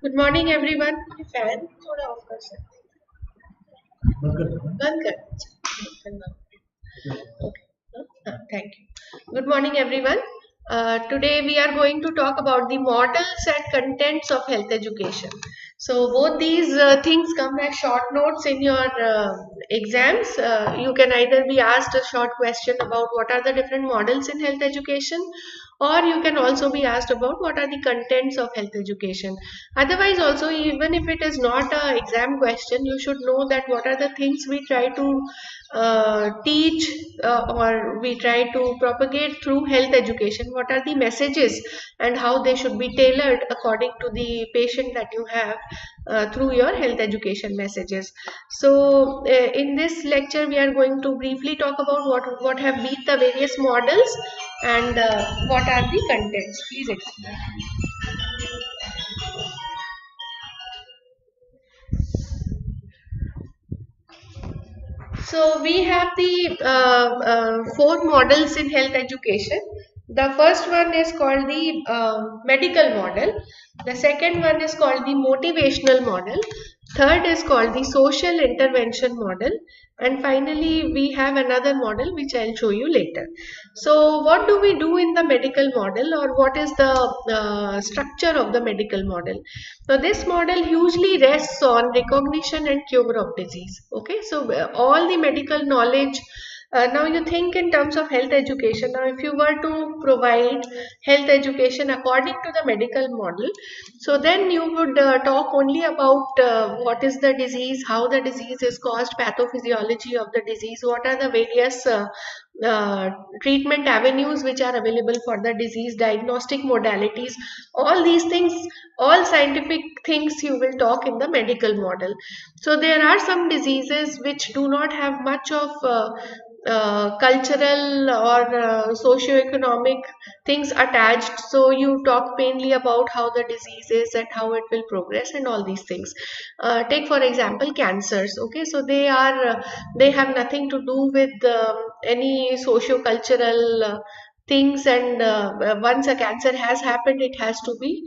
Good morning, everyone. Fan थोड़ा of कर सकते हैं बंद कर thank you. Good morning, everyone. Today we are going to talk about the models and contents of health education. So both these things come as short notes in your exams. You can either be asked a short question about what are the different models in health education, or you can also be asked about what are the contents of health education. Otherwise, also, even if it is not a exam question, you should know that what are the things we try to teach or we try to propagate through health education. What are the messages and how they should be tailored according to the patient that you have through your health education messages. So in this lecture we are going to briefly talk about what have been the various models and what are the contents. Please explain. So we have the four models in health education. The first one is called the medical model. The second one is called the motivational model. Third is called the social intervention model. And finally, we have another model which I'll show you later. So, what do we do in the medical model, or what is the structure of the medical model? So, this model hugely rests on recognition and cure of disease. Okay, so all the medical knowledge. Now you think in terms of health education. Now, if you were to provide health education according to the medical model, so then you would talk only about what is the disease, how the disease is caused, pathophysiology of the disease, what are the various uh, treatment avenues which are available for the disease, diagnostic modalities, all these things, all scientific things you will talk in the medical model. So there are some diseases which do not have much of cultural or socio-economic things attached. So you talk mainly about how the disease is and how it will progress and all these things. Take for example cancers. Okay, so they have nothing to do with any socio-cultural things, and once a cancer has happened, it has to be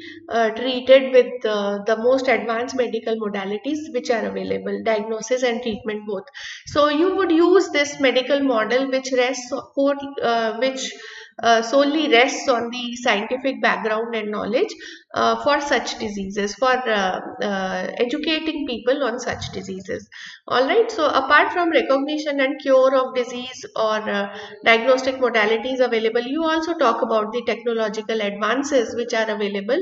treated with the most advanced medical modalities which are available, diagnosis and treatment both. So you would use this medical model which solely rests on the scientific background and knowledge for such diseases, for educating people on such diseases. All right. So apart from recognition and cure of disease or diagnostic modalities available, you also talk about the technological advances which are available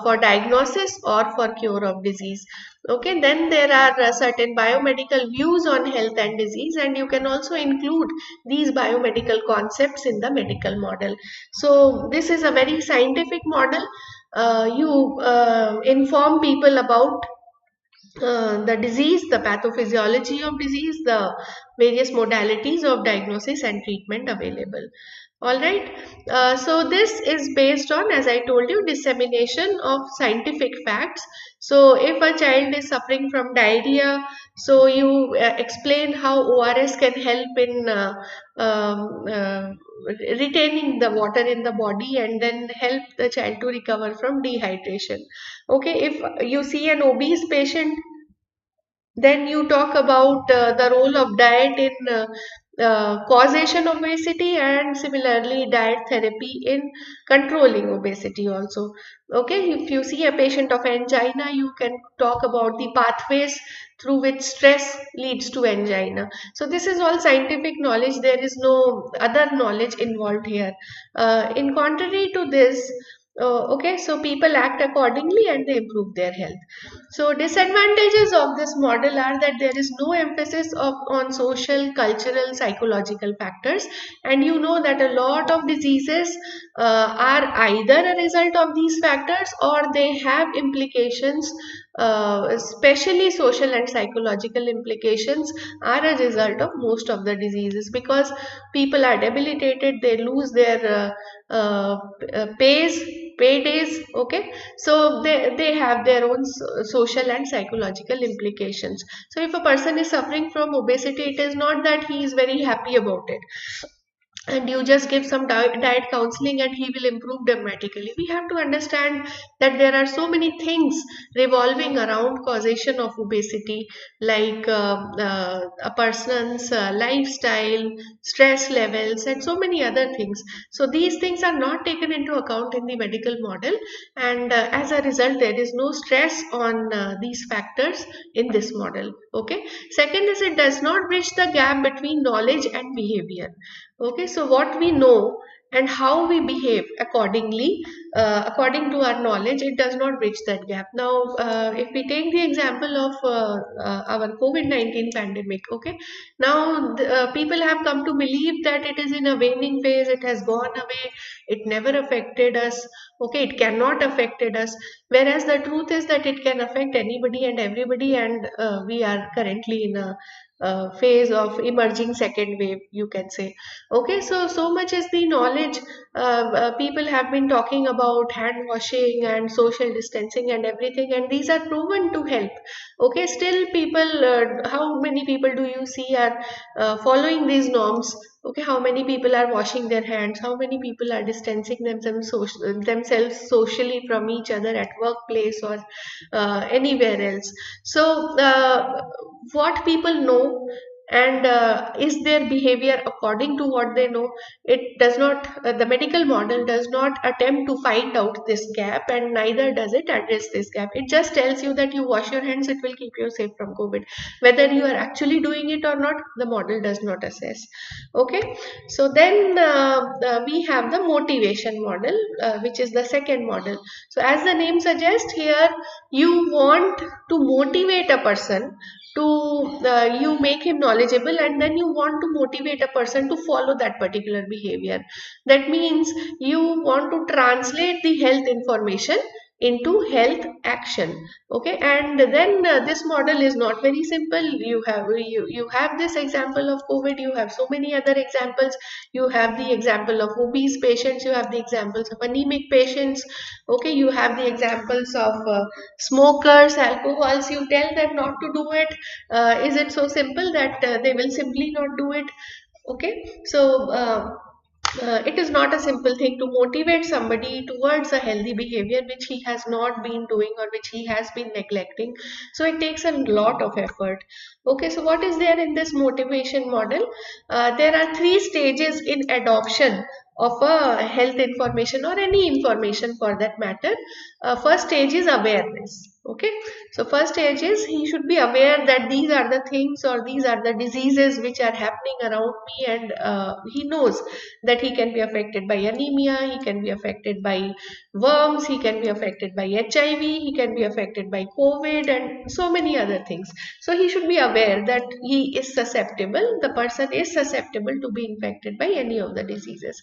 for diagnosis or for cure of disease. Okay, then there are certain biomedical views on health and disease, and you can also include these biomedical concepts in the medical model. So this is a very scientific model. You inform people about the disease, the pathophysiology of disease, the various modalities of diagnosis and treatment available. All right. So this is based on, as I told you, dissemination of scientific facts. So if a child is suffering from diarrhea, so you explain how ORS can help in um, uh, retaining the water in the body and then help the child to recover from dehydration. Okay, if you see an obese patient, then you talk about the role of diet in causation of obesity, and similarly diet therapy in controlling obesity also. Okay, if you see a patient of angina, you can talk about the pathways through which stress leads to angina. So this is all scientific knowledge. There is no other knowledge involved here. In contrary to this, okay, so people act accordingly and they improve their health. So disadvantages of this model are that there is no emphasis on social, cultural, psychological factors, and you know that a lot of diseases are either a result of these factors or they have implications, especially social and psychological implications are a result of most of the diseases, because people are debilitated, they lose their pays, paydays. Okay, so they have their own social and psychological implications. So if a person is suffering from obesity, it is not that he is very happy about it. and you just give some diet counseling and he will improve dramatically. We have to understand that there are so many things revolving around causation of obesity, like a person's lifestyle, stress levels, and so many other things. So these things are not taken into account in the medical model, and as a result there is no stress on these factors in this model. Okay, second is it does not bridge the gap between knowledge and behavior. Okay, so what we know and how we behave accordingly, according to our knowledge, it does not bridge that gap. Now, if we take the example of our COVID-19 pandemic, okay, now people have come to believe that it is in a waning phase, it has gone away, it never affected us, okay, it cannot affected us, whereas the truth is that it can affect anybody and everybody, and we are currently in a phase of emerging second wave, you can say. Okay, so so much is the knowledge. People have been talking about hand washing and social distancing and everything, and these are proven to help. Okay, still people, how many people do you see are following these norms? Okay, how many people are washing their hands? How many people are distancing themselves socially from each other at workplace or anywhere else? So, what people know and is their behavior according to what they know. It does not, the medical model does not attempt to find out this gap, and neither does it address this gap. It just tells you that you wash your hands, it will keep you safe from COVID. Whether you are actually doing it or not, the model does not assess. Okay, so then we have the motivation model, which is the second model. So as the name suggests, here you want to motivate a person to, you make him knowledgeable, and then you want to motivate a person to follow that particular behavior. That means you want to translate the health information into health action. Okay, and then this model is not very simple. You have this example of COVID, you have so many other examples. You have the example of obese patients, you have the examples of anemic patients. Okay, you have the examples of smokers, alcohols. You tell them not to do it. Is it so simple that they will simply not do it? Okay, so it is not a simple thing to motivate somebody towards a healthy behavior which he has not been doing or which he has been neglecting. So it takes a lot of effort. Okay, so what is there in this motivation model? There are three stages in adoption of a health information or any information for that matter. First stage is awareness. Okay, so first stage is he should be aware that these are the things or these are the diseases which are happening around me, and he knows that he can be affected by anemia, he can be affected by worms, he can be affected by HIV, he can be affected by COVID, and so many other things. So he should be aware that he is susceptible, the person is susceptible to be infected by any of the diseases.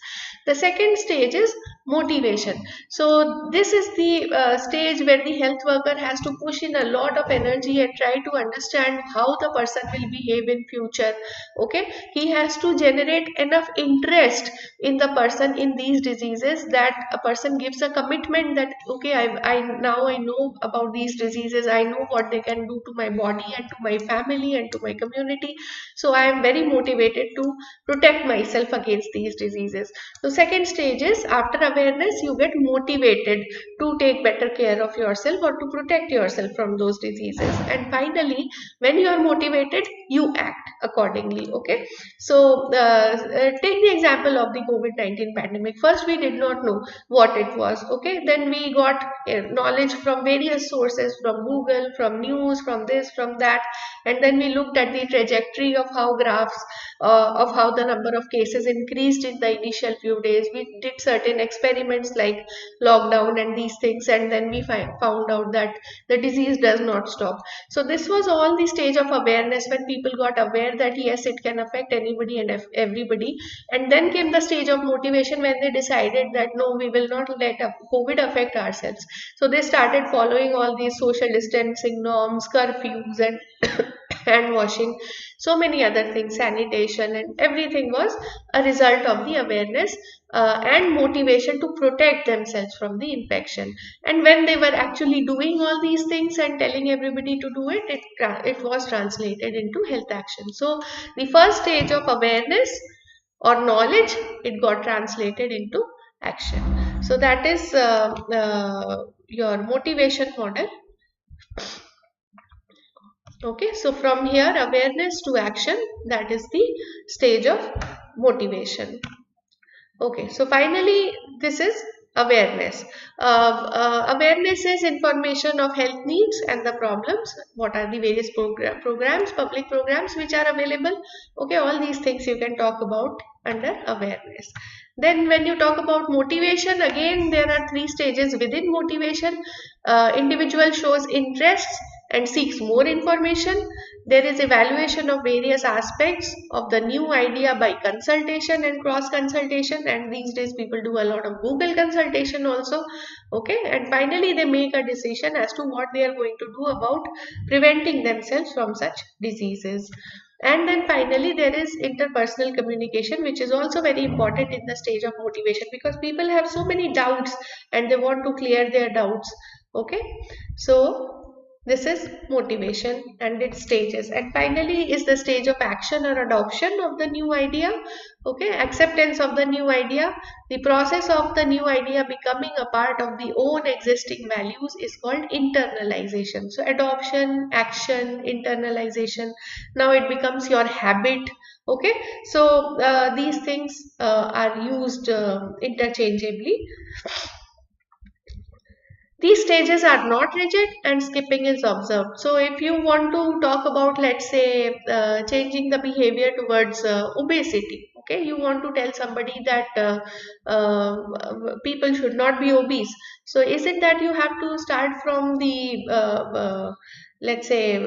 The second stage is motivation. So this is the stage where the health worker has to push in a lot of energy and try to understand how the person will behave in future. Okay, he has to generate enough interest in the person in these diseases that a person gives a commitment that okay, I now I know about these diseases, I know what they can do to my body and to my family and to my community, so I am very motivated to protect myself against these diseases. So second stage is after awareness you get motivated to take better care of yourself or to protect yourself from those diseases, and finally when you are motivated you act accordingly. Okay, so take the example of the COVID-19 pandemic. First we did not know what it was. Okay, then we got knowledge from various sources, from Google, from news, from this, from that, and then we looked at the trajectory of how graphs of how the number of cases increased in the initial few days. We did certain experiments like lockdown and these things, and then we found out that the disease does not stop. So this was all the stage of awareness when people got aware that yes, it can affect anybody and everybody. And then came the stage of motivation when they decided that no, we will not let COVID affect ourselves. So they started following all these social distancing norms, curfews, and hand washing, so many other things, sanitation, and everything was a result of the awareness and motivation to protect themselves from the infection. And when they were actually doing all these things and telling everybody to do it, it was translated into health action. So the first stage of awareness, or knowledge, it got translated into action. So that is your motivation model. Okay, so from here, awareness to action, that is the stage of motivation. Okay, so finally, this is awareness. Awareness is information of health needs and the problems. What are the various programs, public programs which are available? Okay, all these things you can talk about under awareness. Then when you talk about motivation, again there are three stages within motivation. Individual shows interest and seeks more information. There is evaluation of various aspects of the new idea by consultation and cross consultation, and these days people do a lot of Google consultation also. Okay, and finally they make a decision as to what they are going to do about preventing themselves from such diseases. And then finally there is interpersonal communication, which is also very important in the stage of motivation, because people have so many doubts and they want to clear their doubts. Okay, so this is motivation and its stages. And finally is the stage of action or adoption of the new idea. Okay, acceptance of the new idea. The process of the new idea becoming a part of the own existing values is called internalization. So adoption, action, internalization. Now it becomes your habit. Okay, so these things are used interchangeably. These stages are not rigid and skipping is observed. So if you want to talk about, let's say, changing the behavior towards obesity, okay, you want to tell somebody that people should not be obese. So is it that you have to start from the let's say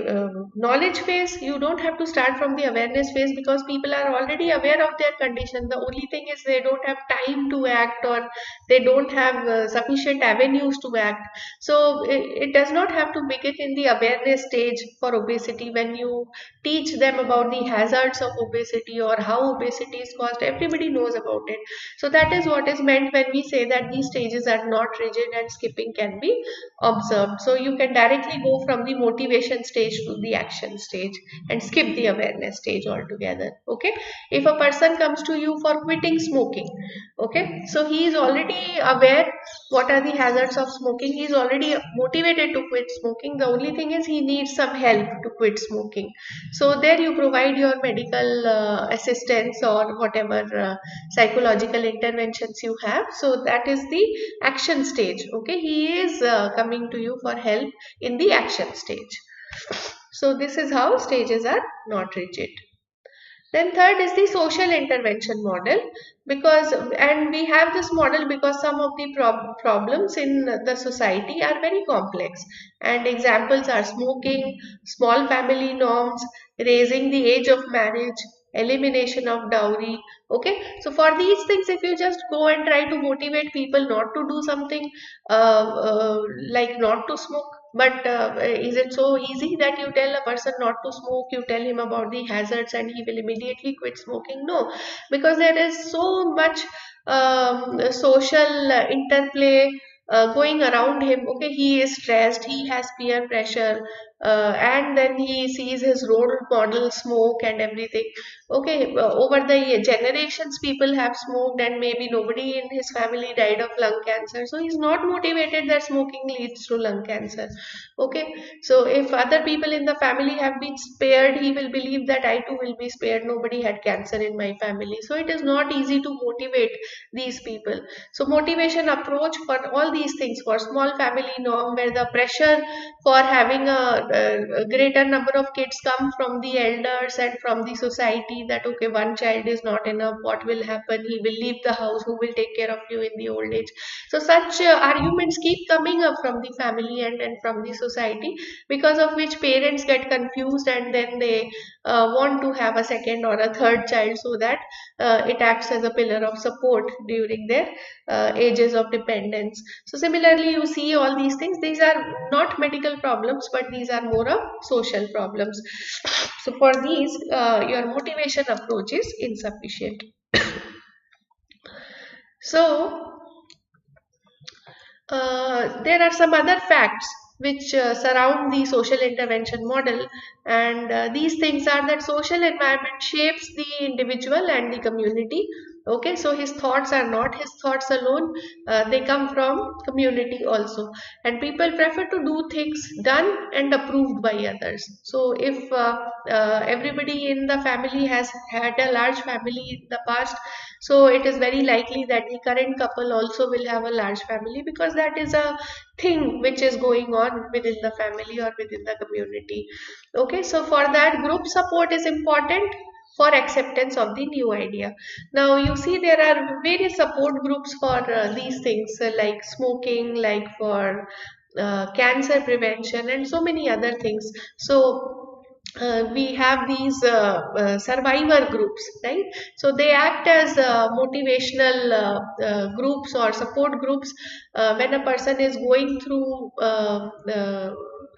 knowledge phase? You don't have to start from the awareness phase, because people are already aware of their condition. The only thing is they don't have time to act, or they don't have sufficient avenues to act. So it does not have to begin in the awareness stage for obesity. When you teach them about the hazards of obesity or how obesity is caused, everybody knows about it. So that is what is meant when we say that these stages are not rigid and skipping can be observed. So you can directly go from the motivation stage to the action stage and skip the awareness stage altogether. Okay, if a person comes to you for quitting smoking, okay, so he is already aware what are the hazards of smoking. He is already motivated to quit smoking. The only thing is he needs some help to quit smoking. So there you provide your medical assistance or whatever psychological interventions you have. So that is the action stage. Okay, he is coming to you for help in the action stage. So this is how stages are not rigid. Then third is the social intervention model, because, and we have this model because some of the problems in the society are very complex, and examples are smoking, small family norms, raising the age of marriage, elimination of dowry. Okay, so for these things, if you just go and try to motivate people not to do something, like not to smoke, but is it so easy that you tell a person not to smoke, you tell him about the hazards and he will immediately quit smoking? No, because there is so much social interplay going around him. Okay, he is stressed, he has peer pressure, and then he sees his role model smoke and everything. Okay, over the generations people have smoked and maybe nobody in his family died of lung cancer, so he's not motivated that smoking leads to lung cancer. Okay, so if other people in the family have been spared, he will believe that I too will be spared, nobody had cancer in my family. So it is not easy to motivate these people. So motivation approach for all these things, for small family norm where the pressure for having a greater number of kids come from the elders and from the society, that okay, one child is not enough, what will happen, he will leave the house, who will take care of you in the old age? So such arguments keep coming up from the family and from the society, because of which parents get confused and then they want to have a second or a third child, so that it acts as a pillar of support during their ages of dependence. So similarly, you see all these things, these are not medical problems, but these are more of social problems. So for these, your motivation approach is insufficient. So there are some other facts which surround the social intervention model. And these things are that social environment shapes the individual and the community. Okay, so his thoughts are not his thoughts alone, they come from community also. And people prefer to do things done and approved by others. So if everybody in the family has had a large family in the past, so it is very likely that the current couple also will have a large family, because that is a thing which is going on within the family or within the community. Okay, so for that, group support is important for acceptance of the new idea. Now you see there are various support groups for these things, like smoking, like for cancer prevention, and so many other things. So we have these survivor groups, right? So they act as motivational groups or support groups when a person is going through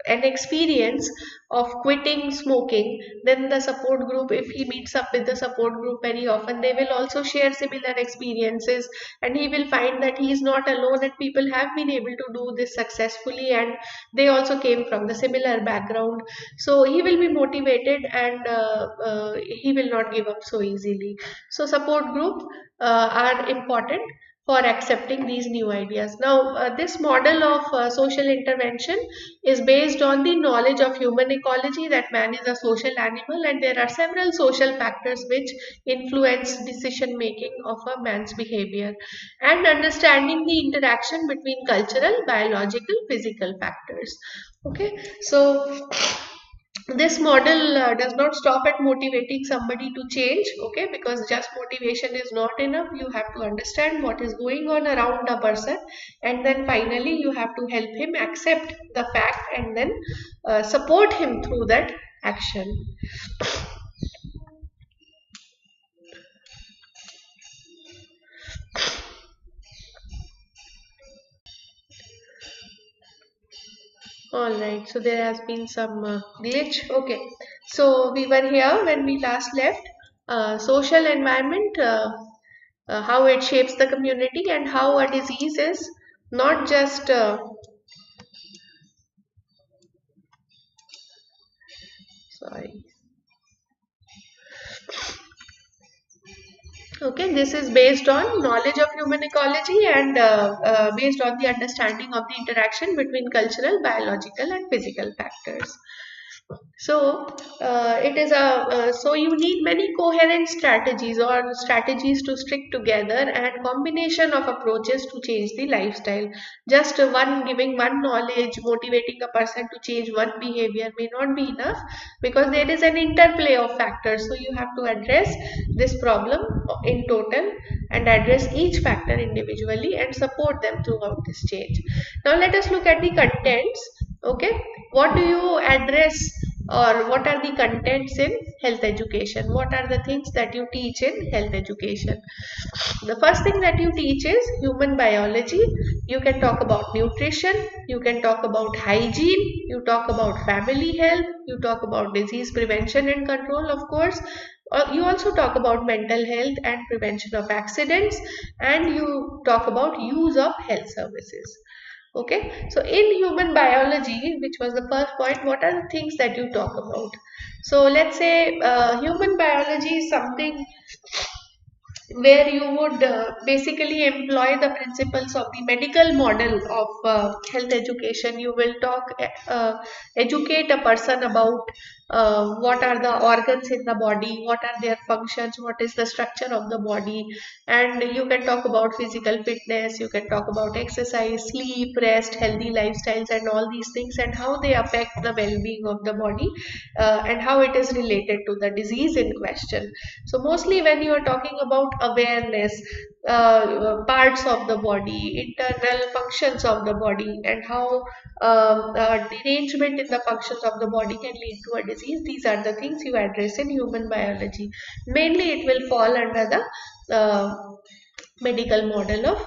an experience of quitting smoking. Then the support group, if he meets up with the support group very often, they will also share similar experiences, and he will find that he is not alone and people have been able to do this successfully, and they also came from the similar background. So he will be motivated, and he will not give up so easily. So support group are important for accepting these new ideas. Now, this model of social intervention is based on the knowledge of human ecology, that man is a social animal, and there are several social factors which influence decision making of a man's behavior, and understanding the interaction between cultural, biological, physical factors. Okay, so this model does not stop at motivating somebody to change. Okay, because just motivation is not enough. You have to understand what is going on around a person, and then finally you have to help him accept the fact, and then support him through that action. All right, so there has been some glitch. Okay, so we were here when we last left. Social environment, how it shapes the community, and how a disease is not just sorry. Okay, this is based on knowledge of human ecology, and based on the understanding of the interaction between cultural, biological, and physical factors. So it is a so you need many coherent strategies, or strategies to stick together, and combination of approaches to change the lifestyle. Just one giving one knowledge, motivating a person to change one behavior may not be enough, because there is an interplay of factors. So you have to address this problem in total, and address each factor individually, and support them throughout this change. Now let us look at the contents. Okay, what do you address, or what are the contents in health education? What are the things that you teach in health education? The first thing that you teach is human biology. You can talk about nutrition, you can talk about hygiene, you talk about family health, you talk about disease prevention and control, of course. You also talk about mental health and prevention of accidents, and you talk about use of health services. Okay, so in human biology, which was the first point, what are the things that you talk about? So let's say human biology is something where you would basically employ the principles of the medical model of health education. You will educate a person about what are the organs in the body, what are their functions, what is the structure of the body, and you can talk about physical fitness, you can talk about exercise, sleep, rest, healthy lifestyles, and all these things, and how they affect the well-being of the body, and how it is related to the disease in question. So mostly when you are talking about awareness, parts of the body, internal functions of the body, and how derangement in the functions of the body can lead to a disease, these are the things you address in human biology. Mainly it will fall under the medical model of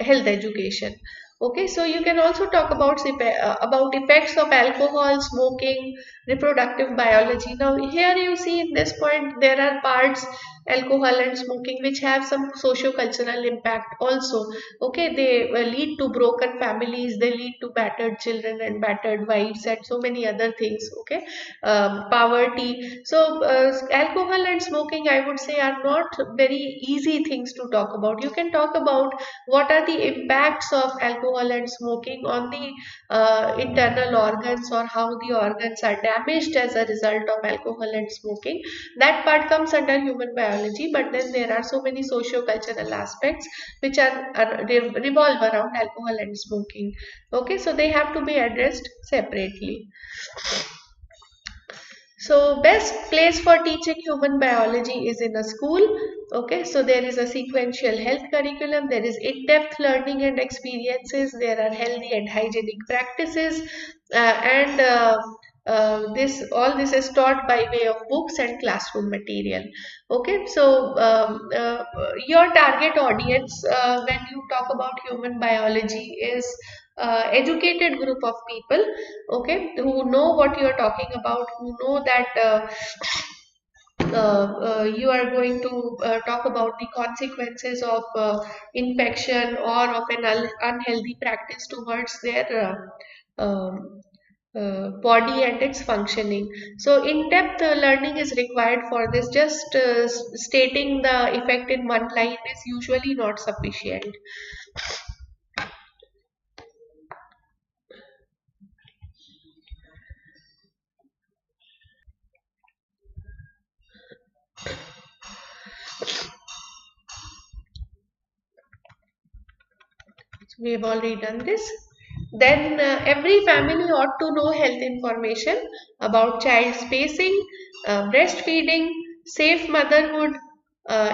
health education. Okay, so you can also talk about effects of alcohol, smoking, reproductive biology. Now here you see in this point there are parts, alcohol and smoking, which have some socio-cultural impact also. Okay, they lead to broken families, they lead to battered children and battered wives and so many other things. Okay, poverty. So alcohol and smoking, I would say, are not very easy things to talk about. You can talk about what are the impacts of alcohol and smoking on the internal organs, or how the organs are damaged as a result of alcohol and smoking. That part comes under human biology, but then there are so many socio-cultural aspects which revolve around alcohol and smoking. Okay, so they have to be addressed separately. So best place for teaching human biology is in a school. Okay, so there is a sequential health curriculum, there is in-depth learning and experiences, there are healthy and hygienic practices, and this is taught by way of books and classroom material. Okay, so your target audience when you talk about human biology is educated group of people, okay, who know what you are talking about, who know that you are going to talk about the consequences of infection or of an unhealthy practice towards their body and its functioning. So in-depth learning is required for this. Just stating the effect in one line is usually not sufficient. We have already done this. Then every family ought to know health information about child spacing, breastfeeding, safe motherhood,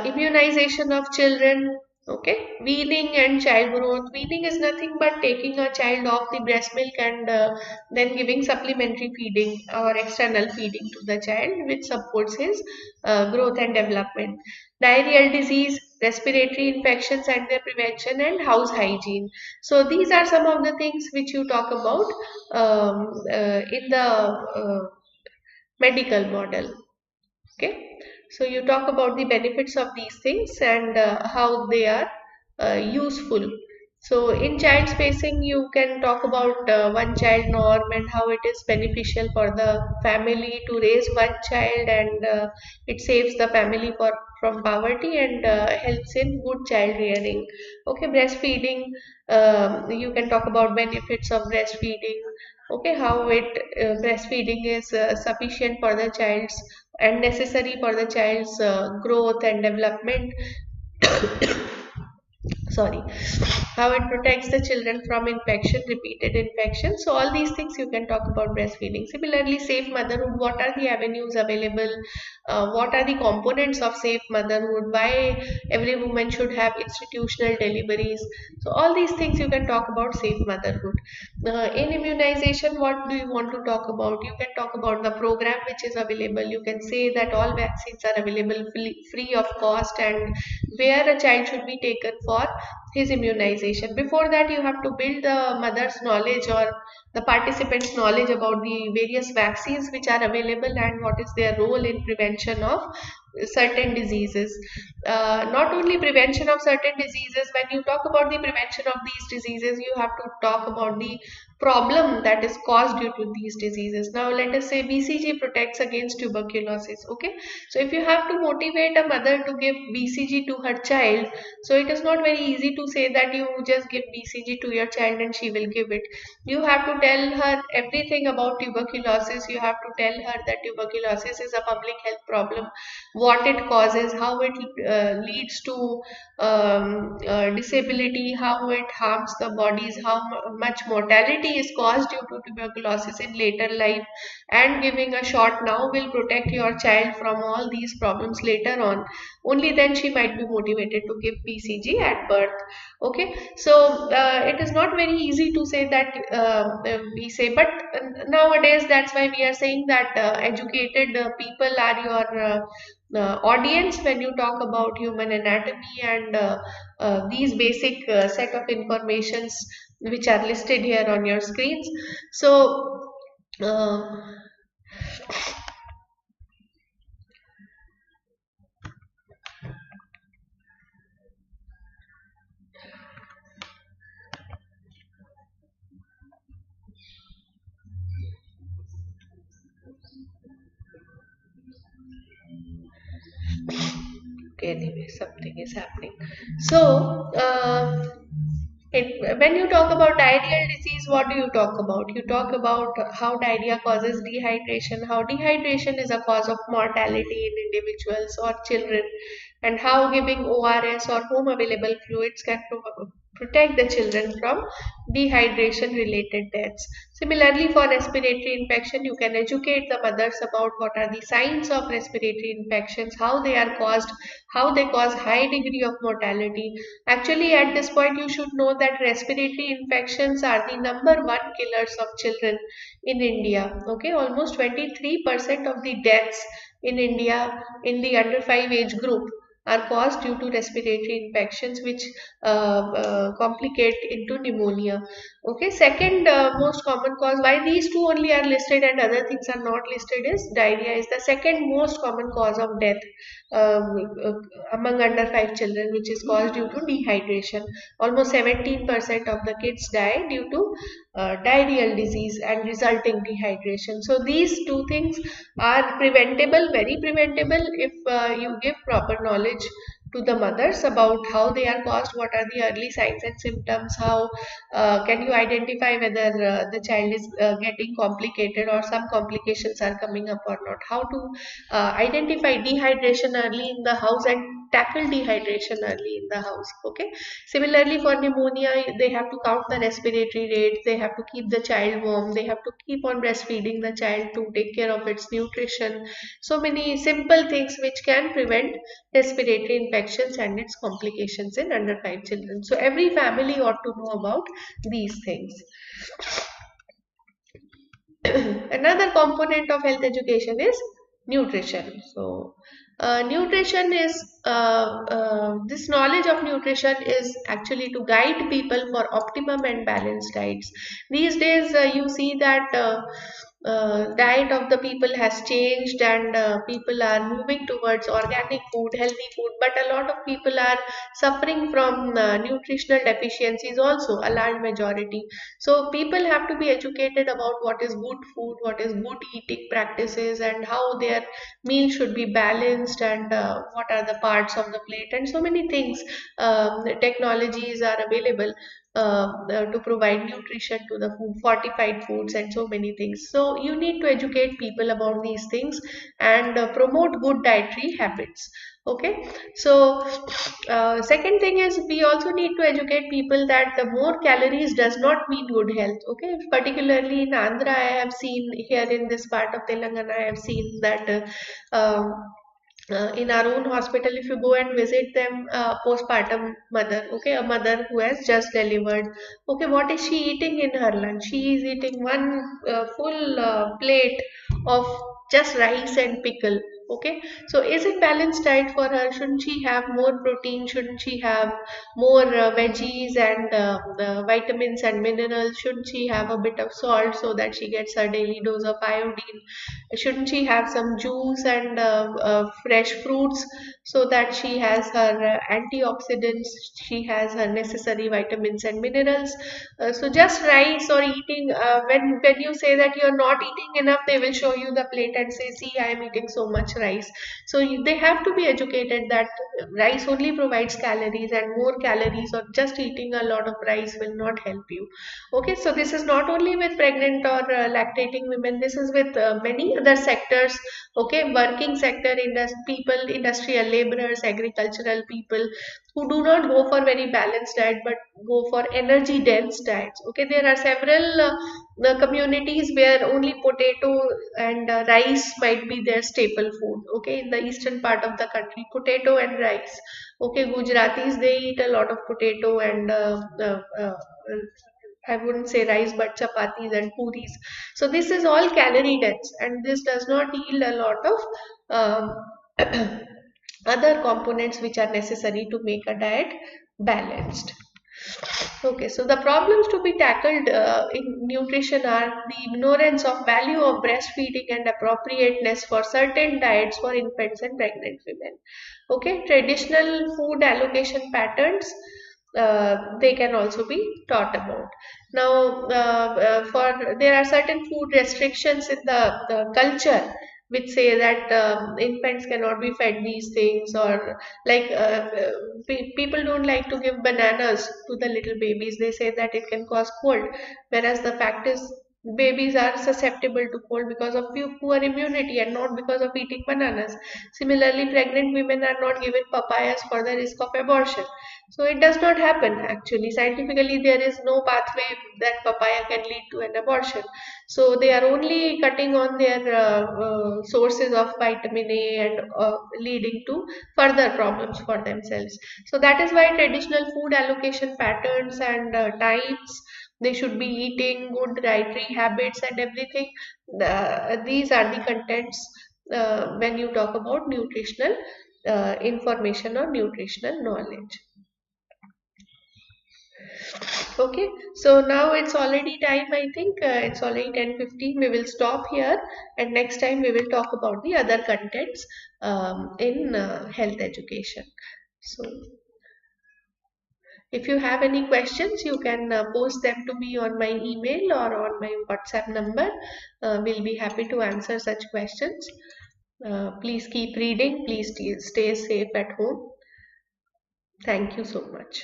immunization of children, okay, weaning and child growth. Weaning is nothing but taking a child off the breast milk and then giving supplementary feeding or external feeding to the child, which supports his growth and development. Diarrheal disease, respiratory infections and their prevention, and house hygiene. So these are some of the things which you talk about in the medical model. Okay, so you talk about the benefits of these things and how they are useful. So in child spacing, you can talk about one child norm and how it is beneficial for the family to raise one child, and it saves the family from poverty and helps in good child rearing. Okay, breastfeeding, you can talk about benefits of breastfeeding. Okay, how breastfeeding is sufficient for the child's and necessary for the child's growth and development. Sorry, how it protects the children from infection, repeated infection. So all these things you can talk about breastfeeding. Similarly, safe motherhood, what are the avenues available, what are the components of safe motherhood, why every woman should have institutional deliveries. So all these things you can talk about safe motherhood. In immunization, what do you want to talk about? You can talk about the program which is available. You can say that all vaccines are available free of cost, and where a child should be taken for his immunization. Before that, you have to build the mother's knowledge or the participants' knowledge about the various vaccines which are available and what is their role in prevention of certain diseases. Not only prevention of certain diseases, when you talk about the prevention of these diseases, you have to talk about the problem that is caused due to these diseases. Now, let us say BCG protects against tuberculosis. Okay, so if you have to motivate a mother to give BCG to her child, so it is not very easy to say that you just give BCG to your child and she will give it. You have to tell her everything about tuberculosis. You have to tell her that tuberculosis is a public health problem, what it causes, how it leads to disability, how it harms the bodies, how much mortality is caused due to tuberculosis in later life, and giving a shot now will protect your child from all these problems later on. Only then she might be motivated to give BCG at birth. Okay, so it is not very easy to say that we say, but nowadays that's why we are saying that educated people are your audience when you talk about human anatomy and these basic set of informations which are listed here on your screens. So anyway, something is happening. So, when you talk about diarrheal disease, what do you talk about? You talk about how diarrhea causes dehydration, how dehydration is a cause of mortality in individuals or children, and how giving ORS or home available fluids can protect the children from dehydration related deaths. Similarly, for respiratory infection, you can educate the mothers about what are the signs of respiratory infections, how they are caused, how they cause high degree of mortality. Actually, at this point, you should know that respiratory infections are the number one killers of children in India. Okay, almost 23% of the deaths in India in the under 5 age group are caused due to respiratory infections, which complicate into pneumonia. Okay, second most common cause, why these two only are listed and other things are not listed, is diarrhea is the second most common cause of death uh, among under 5 children, which is caused due to dehydration. Almost 17% of the kids die due to diarrheal disease and resulting dehydration. So these two things are preventable, very preventable, if you give proper knowledge to the mothers about how they are caused, what are the early signs and symptoms, how can you identify whether the child is getting complicated or some complications are coming up or not, how to identify dehydration early in the house and tackle dehydration early in the house. Okay, similarly for pneumonia, they have to count the respiratory rate, they have to keep the child warm, they have to keep on breastfeeding the child to take care of its nutrition. So many simple things which can prevent respiratory infections and its complications in under 5 children. So every family ought to know about these things. Another component of health education is nutrition. So nutrition is this knowledge of nutrition is actually to guide people for optimum and balanced diets. These days you see that diet of the people has changed, and people are moving towards organic food, healthy food, but a lot of people are suffering from nutritional deficiencies also, a large majority. So people have to be educated about what is good food, what is good eating practices, and how their meal should be balanced, and what are the parts of the plate, and so many things. Technologies are available to provide nutrition to the food, fortified foods, and so many things. So you need to educate people about these things and promote good dietary habits. Okay, so second thing is, we also need to educate people that the more calories does not mean good health. Okay, particularly in Andhra, I have seen, here in this part of Telangana, I have seen that in our own hospital, if you go and visit them, postpartum mother, okay, a mother who has just delivered, okay, what is she eating in her lunch? She is eating one full plate of just rice and pickle. Okay, so is it balanced diet for her? Shouldn't she have more protein? Shouldn't she have more veggies and the vitamins and minerals? Shouldn't she have a bit of salt so that she gets her daily dose of iodine? Shouldn't she have some juice and fresh fruits so that she has her antioxidants, she has her necessary vitamins and minerals? So just rice or eating, when you say that you're not eating enough, they will show you the plate and say, see, I am eating so much rice. So they have to be educated that rice only provides calories, and more calories or just eating a lot of rice will not help you. Okay, so this is not only with pregnant or lactating women, this is with many other sectors. Okay, working sector, people, industrial laborers, agricultural people, who do not go for very balanced diet but go for energy dense diets. Okay, there are several communities where only potato and rice might be their staple food. Okay, in the eastern part of the country, potato and rice. Okay, Gujaratis, they eat a lot of potato and I wouldn't say rice, but chapatis and puris. So this is all calorie dense, and this does not yield a lot of other components which are necessary to make a diet balanced. Okay, so the problems to be tackled in nutrition are the ignorance of value of breastfeeding and appropriateness for certain diets for infants and pregnant women. Okay, traditional food allocation patterns, they can also be taught about. Now, for there are certain food restrictions in the culture which say that infants cannot be fed these things, or like people don't like to give bananas to the little babies. They say that it can cause cold, whereas the fact is babies are susceptible to cold because of poor immunity and not because of eating bananas. Similarly, pregnant women are not given papayas for the risk of abortion. So it does not happen actually. Scientifically, there is no pathway that papaya can lead to an abortion. So they are only cutting on their sources of vitamin A and leading to further problems for themselves. So that is why traditional food allocation patterns and times they should be eating, good dietary habits and everything. These are the contents when you talk about nutritional information or nutritional knowledge. Okay, so now it's already time. I think it's already 10:15. We will stop here, and next time we will talk about the other contents in health education. So, if you have any questions, you can post them to me on my email or on my WhatsApp number. We'll be happy to answer such questions. Please keep reading. Please stay safe at home. Thank you so much.